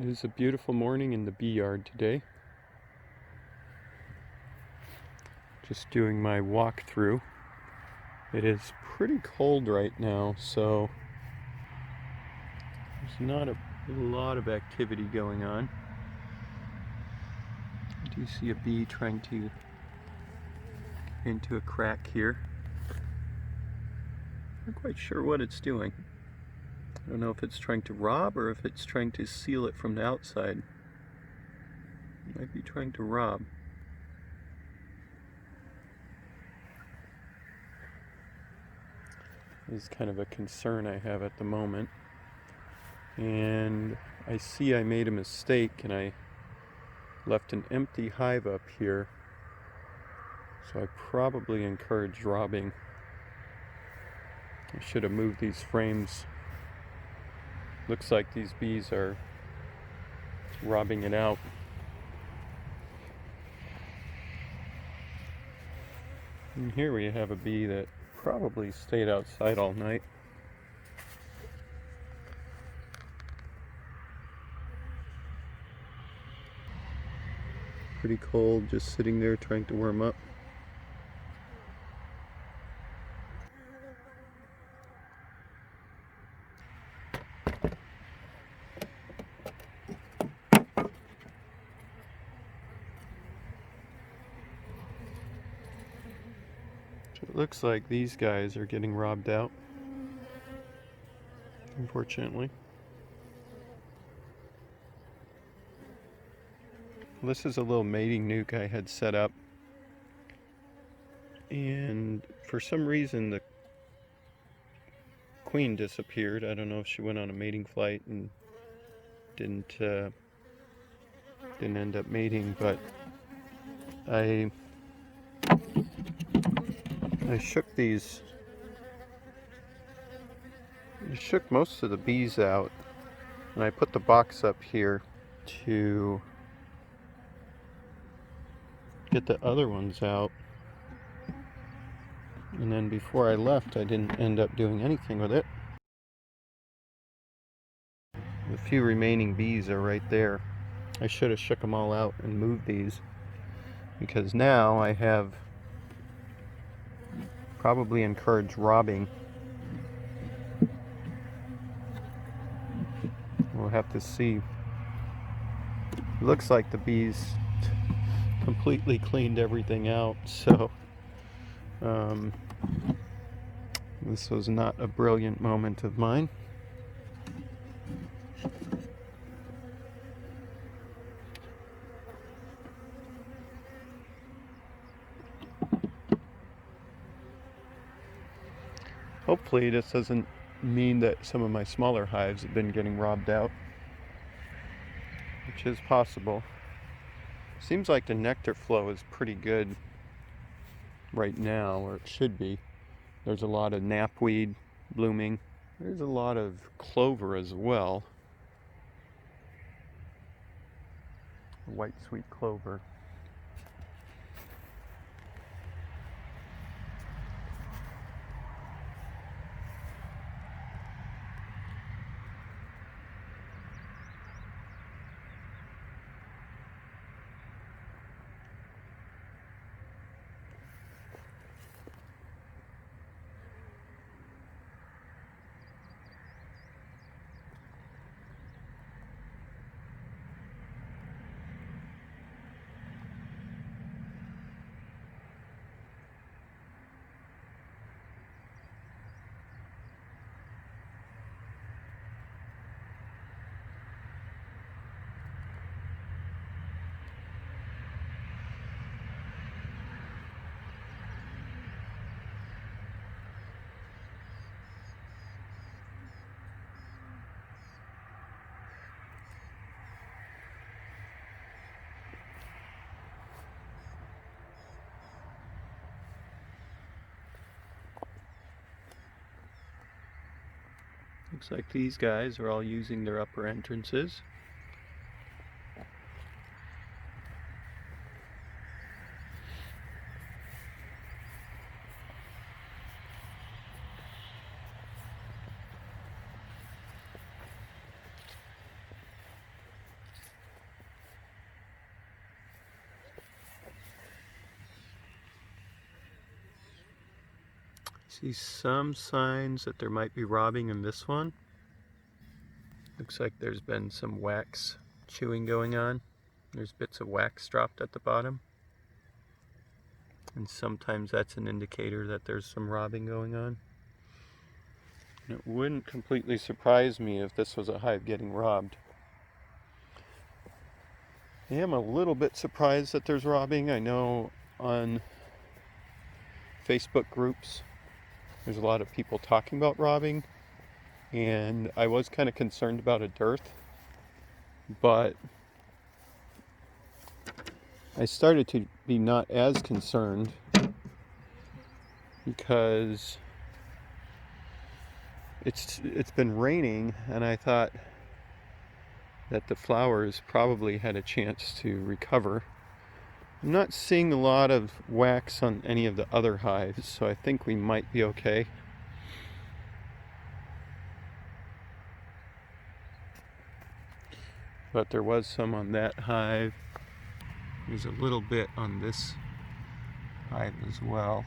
It is a beautiful morning in the bee yard today. Just doing my walk through. It is pretty cold right now, so there's not a lot of activity going on. I do see a bee trying to get into a crack here. Not quite sure what it's doing. I don't know if it's trying to rob or if it's trying to seal it from the outside. It might be trying to rob. This is kind of a concern I have at the moment. And I see I made a mistake and I left an empty hive up here. So I probably encouraged robbing. I should have moved these frames. Looks like these bees are robbing it out. And here we have a bee that probably stayed outside all night. Pretty cold, just sitting there trying to warm up. It looks like these guys are getting robbed out, unfortunately. This is a little mating nuke I had set up, and for some reason the queen disappeared. I don't know if she went on a mating flight and didn't end up mating, but I shook most of the bees out, and I put the box up here to get the other ones out. And then before I left, I didn't end up doing anything with it. The few remaining bees are right there. I should have shook them all out and moved these, because now I have probably encouraged robbing. We'll have to see. It looks like the bees completely cleaned everything out, so this was not a brilliant moment of mine. Hopefully this doesn't mean that some of my smaller hives have been getting robbed out, which is possible. Seems like the nectar flow is pretty good right now, or it should be. There's a lot of knapweed blooming. There's a lot of clover as well. White sweet clover. Looks like these guys are all using their upper entrances. See some signs that there might be robbing in this one. Looks like there's been some wax chewing going on. There's bits of wax dropped at the bottom. And sometimes that's an indicator that there's some robbing going on. And it wouldn't completely surprise me if this was a hive getting robbed. I am a little bit surprised that there's robbing. I know on Facebook groups there's a lot of people talking about robbing, and I was kind of concerned about a dearth, but I started to be not as concerned because it's been raining, and I thought that the flowers probably had a chance to recover. I'm not seeing a lot of wax on any of the other hives, so I think we might be okay. But there was some on that hive. There's a little bit on this hive as well.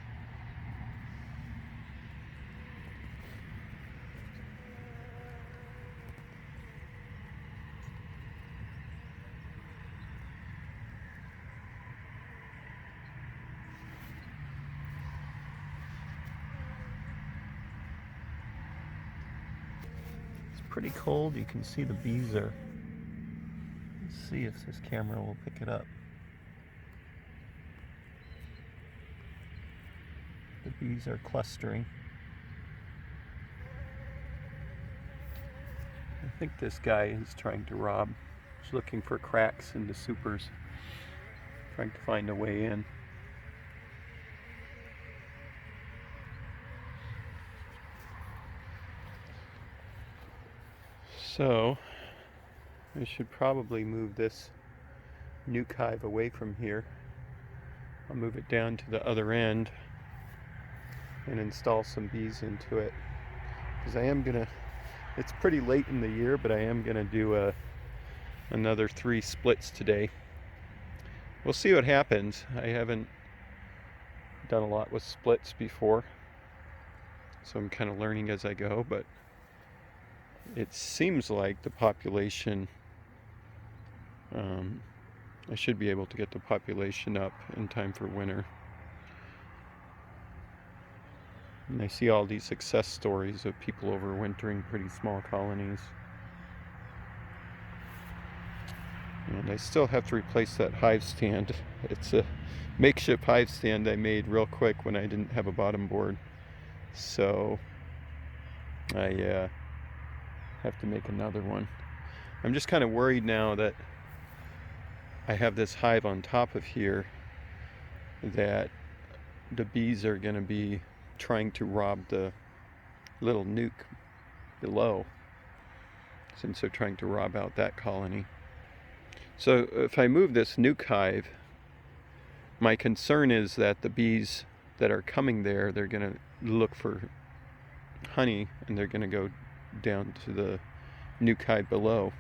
Pretty cold. You can see the bees are. Let's see if this camera will pick it up. The bees are clustering. I think this guy is trying to rob. He's looking for cracks in the supers, trying to find a way in. So I should probably move this nuke hive away from here. I'll move it down to the other end and install some bees into it, because I am gonna, it's pretty late in the year, but I am gonna do another 3 splits today. We'll see what happens. I haven't done a lot with splits before, so I'm kind of learning as I go, but it seems like the population, I should be able to get the population up in time for winter. And I see all these success stories of people overwintering pretty small colonies. And I still have to replace that hive stand. It's a makeshift hive stand I made real quick when I didn't have a bottom board. So I have to make another one. I'm just kind of worried now that I have this hive on top of here that the bees are going to be trying to rob the little nuke below, since they're trying to rob out that colony. So if I move this nuke hive, my concern is that the bees that are coming there, they're going to look for honey and they're going to go down to the nuke hive below.